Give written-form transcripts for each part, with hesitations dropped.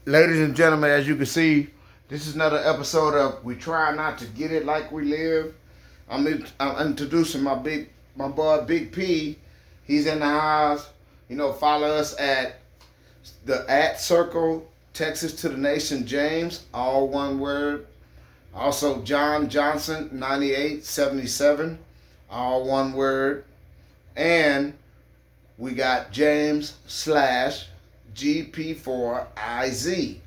Ladies and gentlemen, as you can see, this is another episode of We Try Not to Get It Like We Live. I'm introducing my boy Big P. He's in the house. Follow us at Circle Texas to the Nation James, all one word. Also John Johnson 9877, all one word. And we got James slash GP4IZ.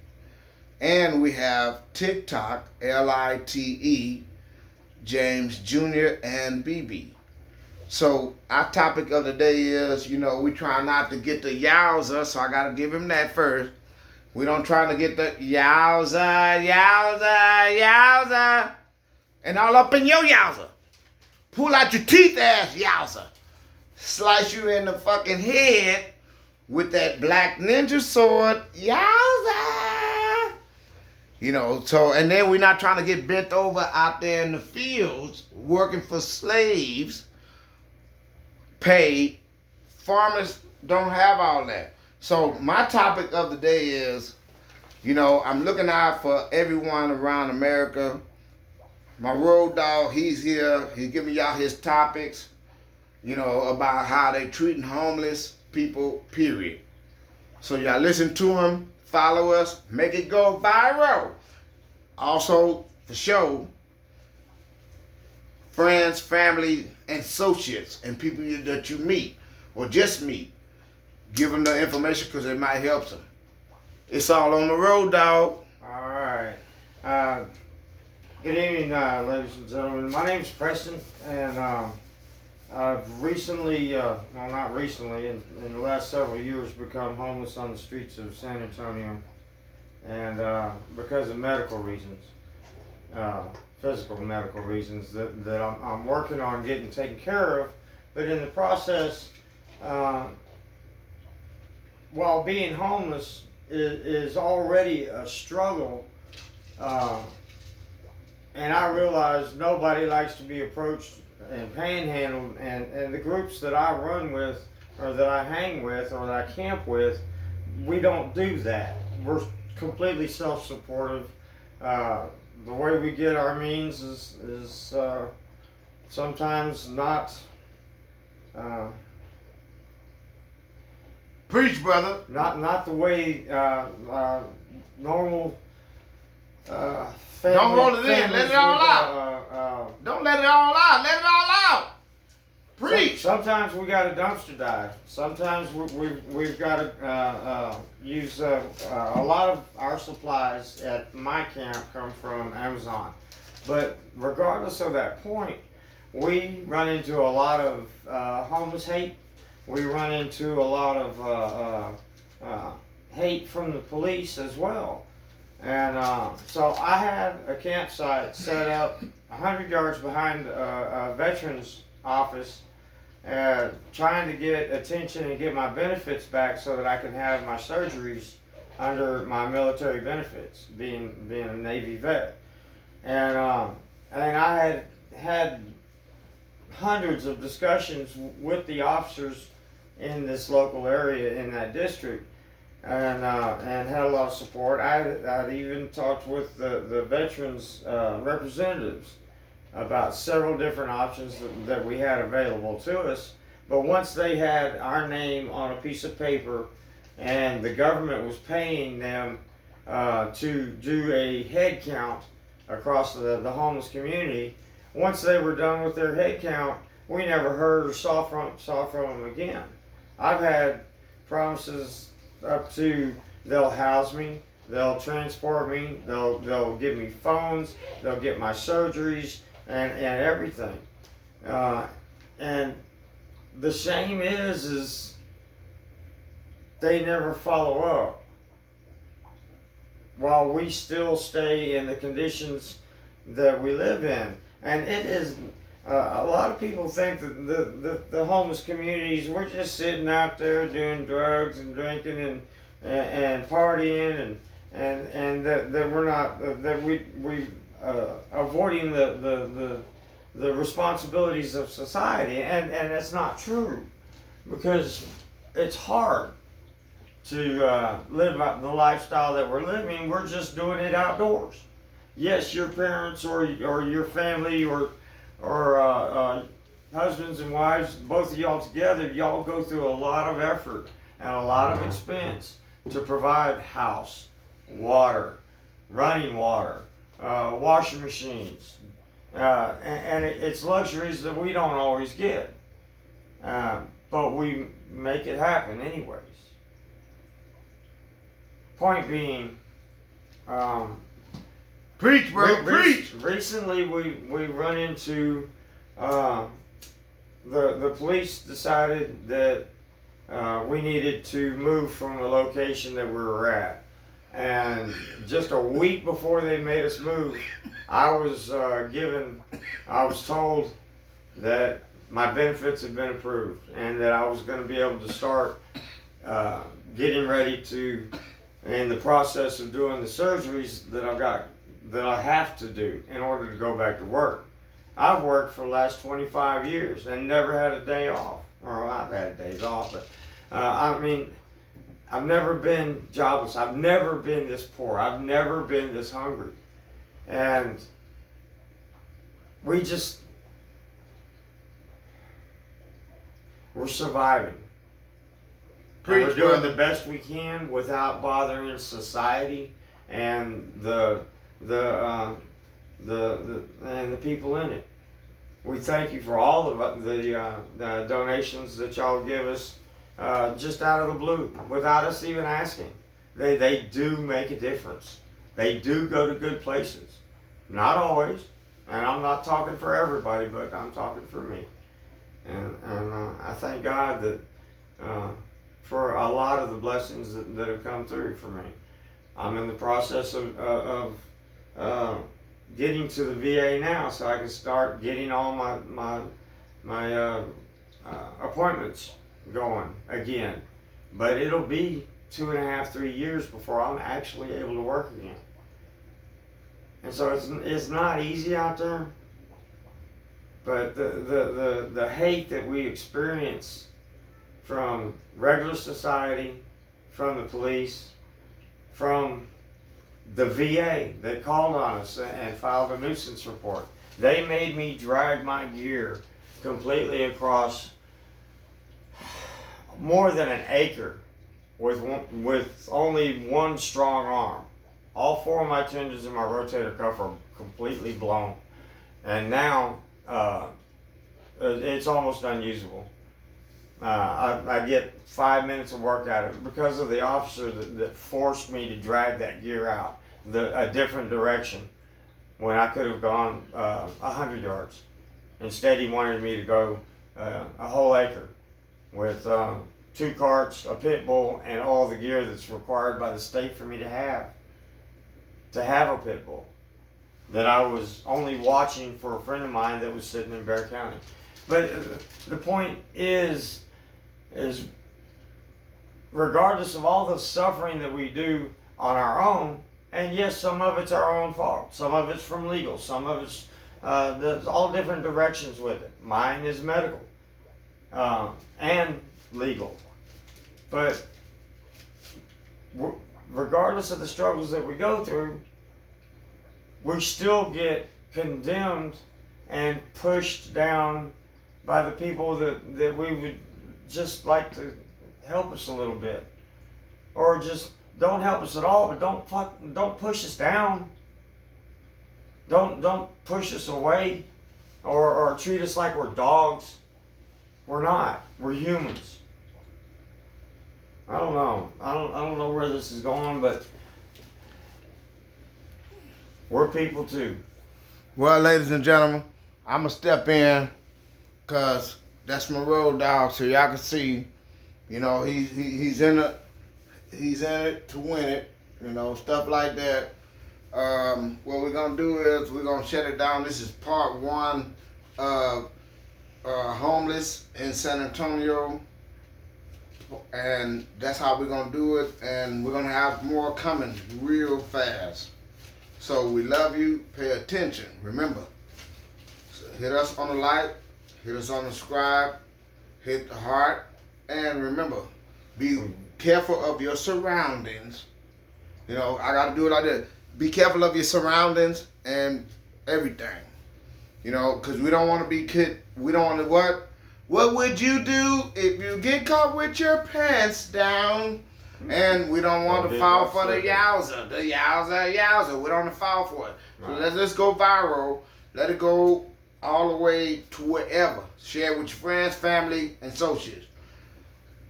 And we have TikTok, LITE, James Jr. and BB. So our topic of the day is, we try not to get the yowza, so I got to give him that first. We don't try to get the yowza, and all up in your yowza. Pull out your teeth, ass yowza. Slice you in the fucking head with that black ninja sword, yowza. And then we're not trying to get bent over out there in the fields working for slaves, paid. Farmers don't have all that. So my topic of the day is, I'm looking out for everyone around America. My road dog, he's here. He's giving y'all his topics, about how they treating homeless people, period. So y'all listen to him, follow us, make it go viral. Also, for show, friends, family, and associates, and people that you meet, or just meet, give them the information because it might help them. It's all on the road, dog. All right. Good evening, ladies and gentlemen. My name's Preston, and I've recently, not recently, in the last several years, become homeless on the streets of San Antonio, and because of medical reasons, physical medical reasons that I'm working on getting taken care of, but in the process, while being homeless is already a struggle, and I realize nobody likes to be approached and panhandled, and the groups that I run with, or that I hang with, or that I camp with, we don't do that. We're completely self-supportive. The way we get our means is sometimes not Preach, brother. not the way normal family. Don't roll it in. Let it all out. Don't let it all out. Let it all out. Preach. Sometimes we got a dumpster dive. Sometimes we've got to use a lot of our supplies at my camp come from Amazon. But regardless of that point, we run into a lot of homeless hate. We run into a lot of hate from the police as well. And so I had a campsite set up 100 yards behind a veterans office, trying to get attention and get my benefits back so that I can have my surgeries under my military benefits, being a Navy vet. And I had hundreds of discussions with the officers in this local area, in that district, and had a lot of support. I'd even talked with the veterans representatives about several different options that we had available to us. But once they had our name on a piece of paper and the government was paying them to do a head count across the homeless community, once they were done with their head count, we never heard or saw from them again. I've had promises up to they'll house me, they'll transport me, they'll give me phones, they'll get my surgeries and everything. And the shame is they never follow up, while we still stay in the conditions that we live in. And it is, a lot of people think that the homeless communities, we're just sitting out there doing drugs and drinking and partying and that we're not, that we avoiding the responsibilities of society, and it's not true, because it's hard to live out the lifestyle that we're living. We're just doing it outdoors. Yes, your parents or your family or husbands and wives, both of y'all together, y'all go through a lot of effort and a lot of expense to provide house, water, running water, washing machines, and it's luxuries that we don't always get, but we make it happen anyways. Point being, Preach, bro, preach. Recently, we run into the police decided that we needed to move from the location that we were at, and just a week before they made us move, I was told that my benefits had been approved and that I was going to be able to start getting ready to, in the process of doing the surgeries that I have to do in order to go back to work. I've worked for the last 25 years and never had a day off. Or I've had days off, but I mean, I've never been jobless. I've never been this poor. I've never been this hungry. And we're surviving. Preach, we're doing brother. the best we can without bothering society and the people in it. We thank you for all of the donations that y'all give us just out of the blue, without us even asking. They do make a difference. They do go to good places. Not always, and I'm not talking for everybody, but I'm talking for me. And I thank God that for a lot of the blessings that have come through for me. I'm in the process of getting to the VA now, so I can start getting all my appointments going again. But it'll be 2.5, 3 years before I'm actually able to work again. And so it's not easy out there. But the hate that we experience from regular society, from the police, from the VA that called on us and filed a nuisance report. They made me drag my gear completely across more than an acre with only one strong arm. All 4 of my tendons in my rotator cuff are completely blown. And now it's almost unusable. I get 5 minutes of work out of it because of the officer that forced me to drag that gear out a different direction when I could have gone 100 yards. Instead, he wanted me to go a whole acre with 2 carts, a pit bull, and all the gear that's required by the state for me to have a pit bull that I was only watching for a friend of mine that was sitting in Bexar County. But the point is regardless of all the suffering that we do on our own, and yes, some of it's our own fault, some of it's from legal, some of it's there's all different directions with it. Mine is medical and legal. But regardless of the struggles that we go through, we still get condemned and pushed down by the people that we would just like to help us a little bit, or just don't help us at all, but don't push us down. Don't push us away, or treat us like we're dogs. We're not. We're humans. I don't know. I don't know where this is going, but we're people too. Well, ladies and gentlemen, I'm going to step in because that's my road dog, so y'all can see, you know, he's in it to win it, you know, stuff like that. What we're going to do is we're going to shut it down. This is part 1 of homeless in San Antonio, and that's how we're going to do it, and we're going to have more coming real fast. So we love you. Pay attention. Remember, hit us on the like, hit us on the subscribe, hit the heart, and remember, be careful of your surroundings. You know, I got to do it like that. Be careful of your surroundings and everything. You know, because we don't want to be kid. We don't want to what? What would you do if you get caught with your pants down? And we don't want to fall for the yowza. The yowza. We don't want to fall for it. So let's just go viral. Let it go all the way to wherever. Share it with your friends, family, and associates.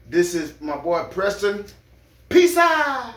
This is my boy Preston. Peace out.